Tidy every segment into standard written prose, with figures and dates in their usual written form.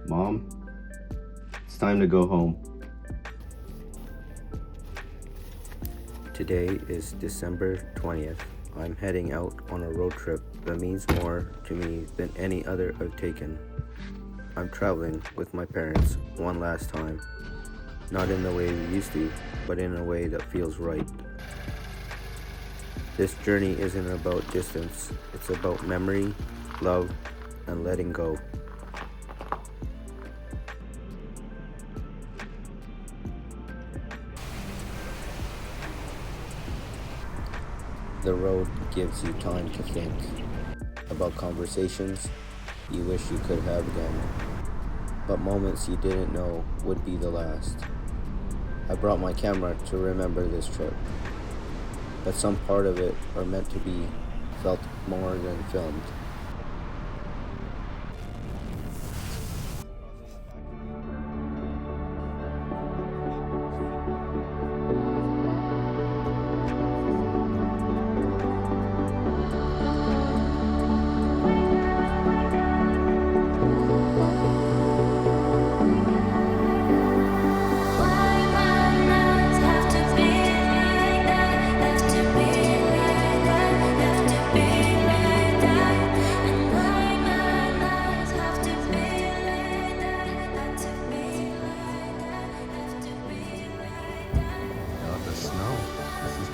Mom, it's time to go home. Today is December 20th. I'm heading out on a road trip that means more to me than any other I've taken. I'm traveling with my parents one last time. Not in the way we used to, but in a way that feels right. This journey isn't about distance, it's about memory, love, and letting go. The road gives you time to think about conversations you wish you could have again, but moments you didn't know would be the last. I brought my camera to remember this trip, but some part of it are meant to be felt more than filmed.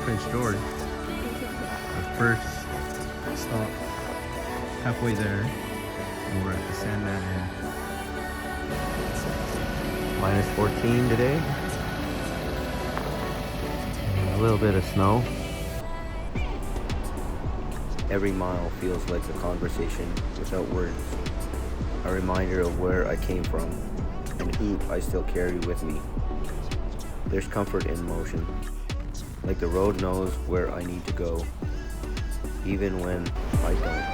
Prince George, our first stop, halfway there, and we're at the Sandman Inn. Minus 14 today, and a little bit of snow. Every mile feels like a conversation without words, a reminder of where I came from and who I still carry with me. There's comfort in motion. Like the road knows where I need to go, even when I don't.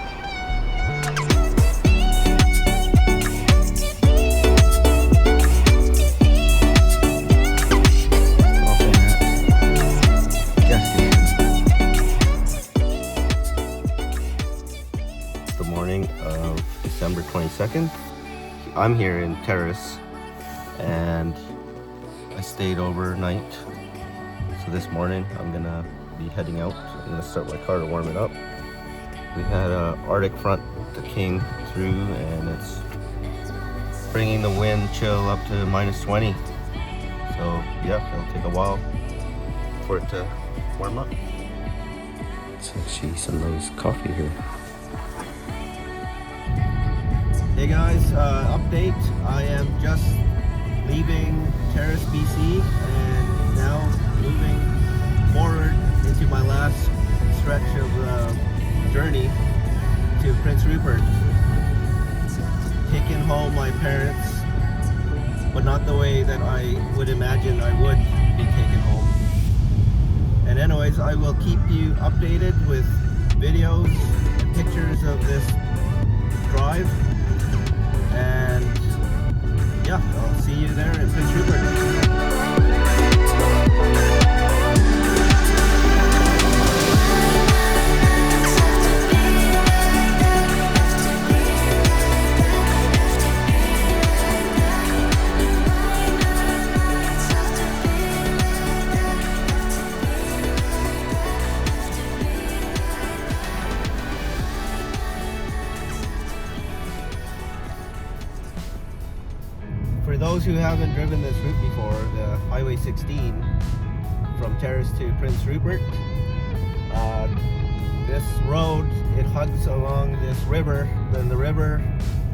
It's the morning of December 22nd. I'm here in Terrace, and I stayed overnight. So this morning I'm gonna be heading out. I'm gonna start my car to warm it up. We had a Arctic front that came through, and it's bringing the wind chill up to minus 20. So yeah, it'll take a while for it to warm up. It's actually some nice coffee here. Hey guys, update. I am just leaving Terrace, BC, and now moving forward into my last stretch of journey to Prince Rupert. Taking home my parents, but not the way that I would imagine I would be taken home. And anyways, I will keep you updated with videos and pictures of this drive. And yeah, I'll see you there in Prince Rupert. For those who haven't driven this route before, the Highway 16 from Terrace to Prince Rupert, this road, it hugs along this river. Then the river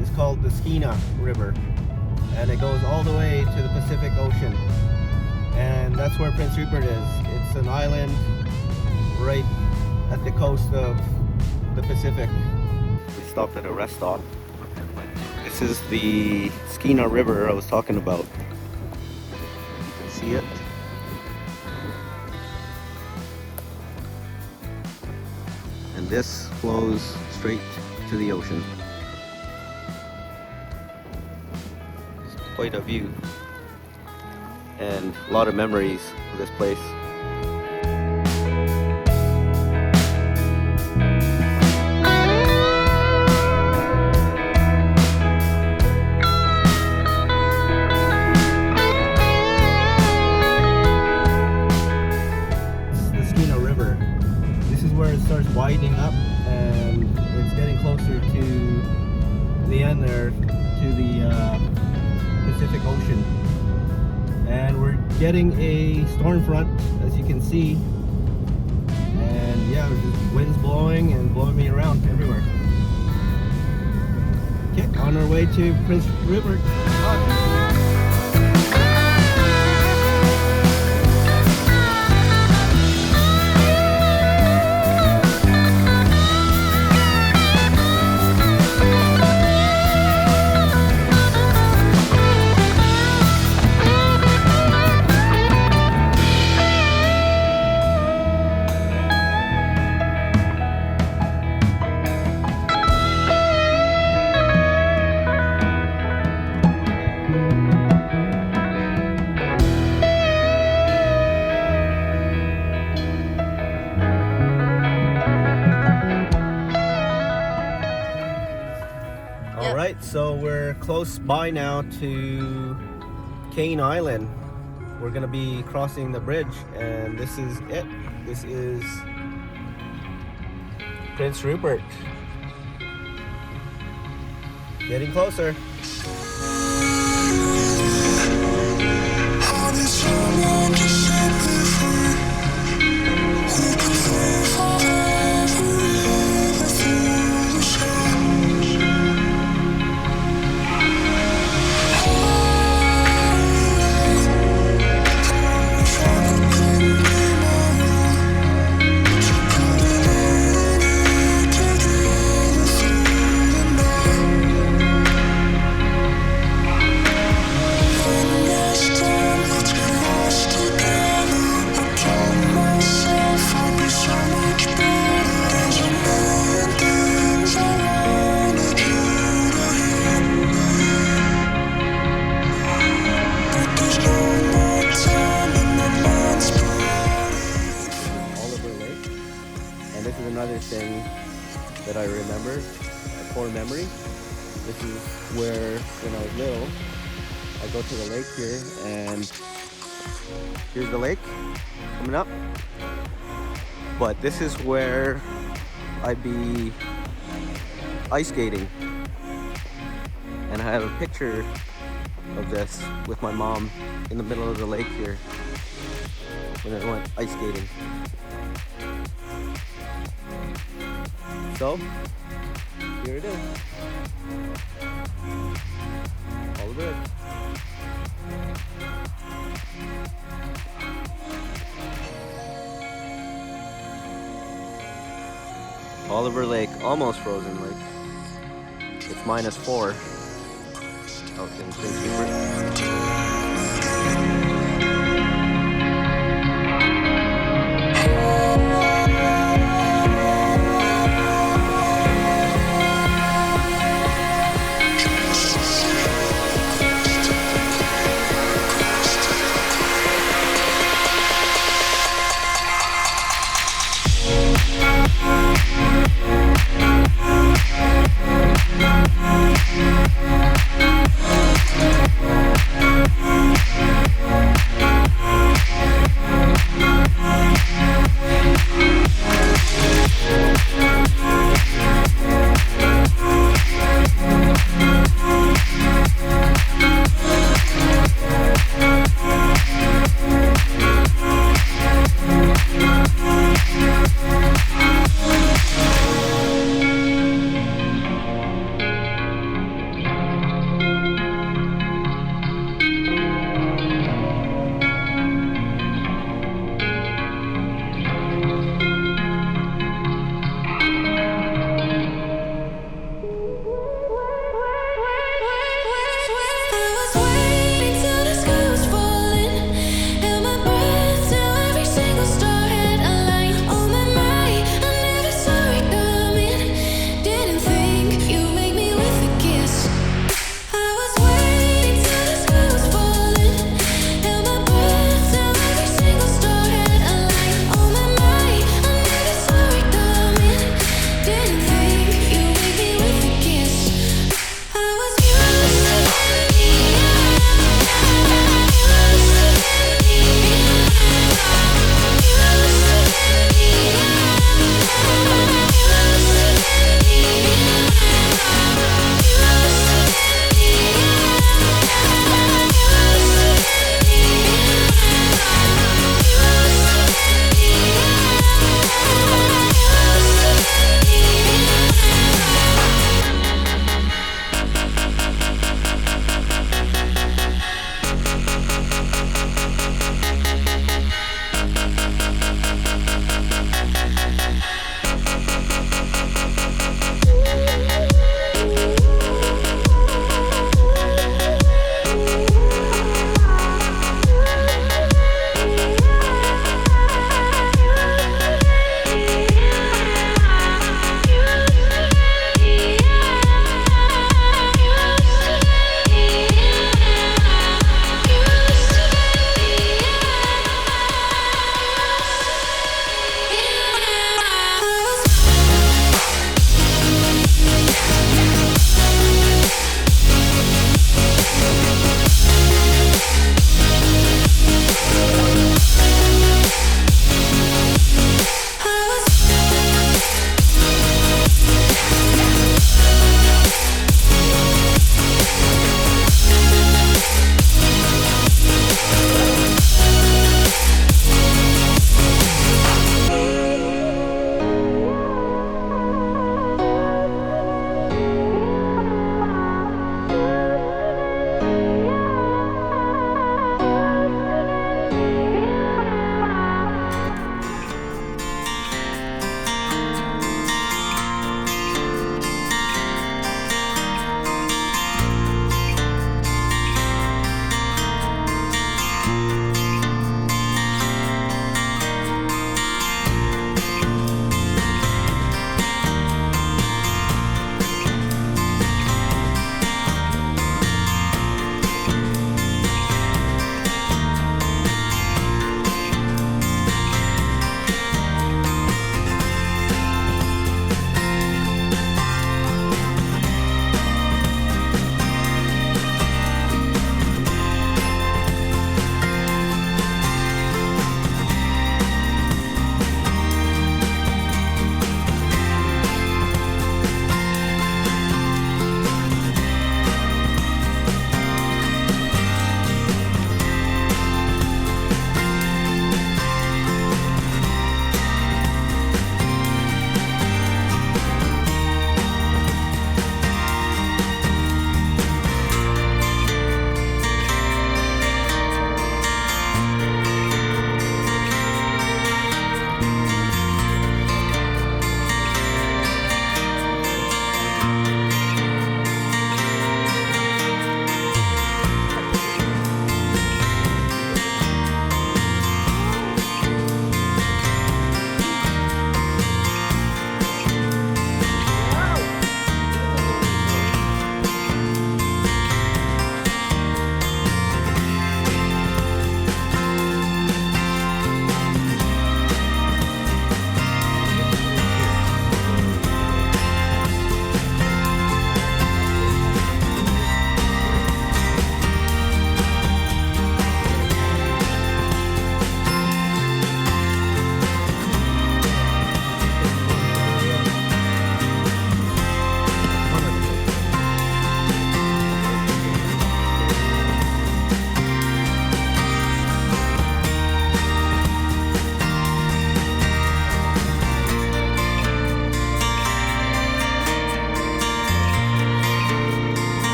is called the Skeena River, and it goes all the way to the Pacific Ocean, and that's where Prince Rupert is. It's an island right at the coast of the Pacific. We stopped at a rest stop. This is the Skeena River I was talking about. You can see it. And this flows straight to the ocean. It's quite a view. And a lot of memories of this place. getting a storm front, as you can see. And yeah, there's just winds blowing and blowing me around everywhere. Okay, on our way to Prince Rupert. Alright, so we're close by now to Cane Island. We're gonna be crossing the bridge, and this is it. This is Prince Rupert. Getting closer. This is another thing that I remember, a core memory. This is where, when I was little, I go to the lake here, and here's the lake coming up. But this is where I'd be ice skating. And I have a picture of this with my mom in the middle of the lake here when I went ice skating. So, here it is. All good. Oliver Lake, almost frozen lake. It's -4 out in Prince Rupert.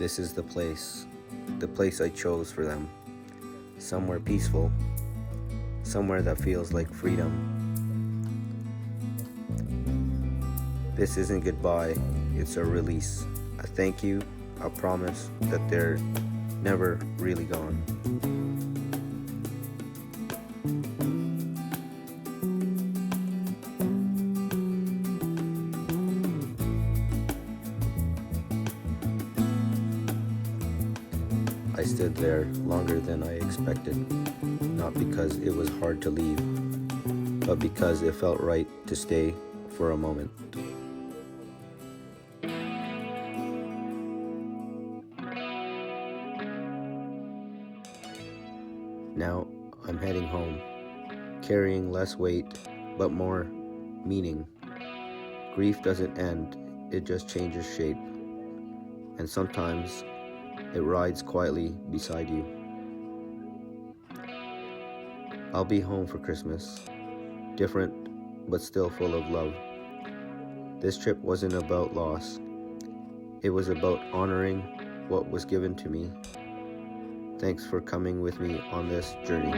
This is the place I chose for them. Somewhere peaceful, somewhere that feels like freedom. This isn't goodbye, it's a release. A thank you, a promise that they're never really gone. I stood there longer than I expected, not because it was hard to leave, but because it felt right to stay for a moment. Now I'm heading home, carrying less weight, but more meaning. Grief doesn't end, it just changes shape. And sometimes it rides quietly beside you. I'll be home for Christmas, different but still full of love. This trip wasn't about loss, it was about honoring what was given to me. Thanks for coming with me on this journey.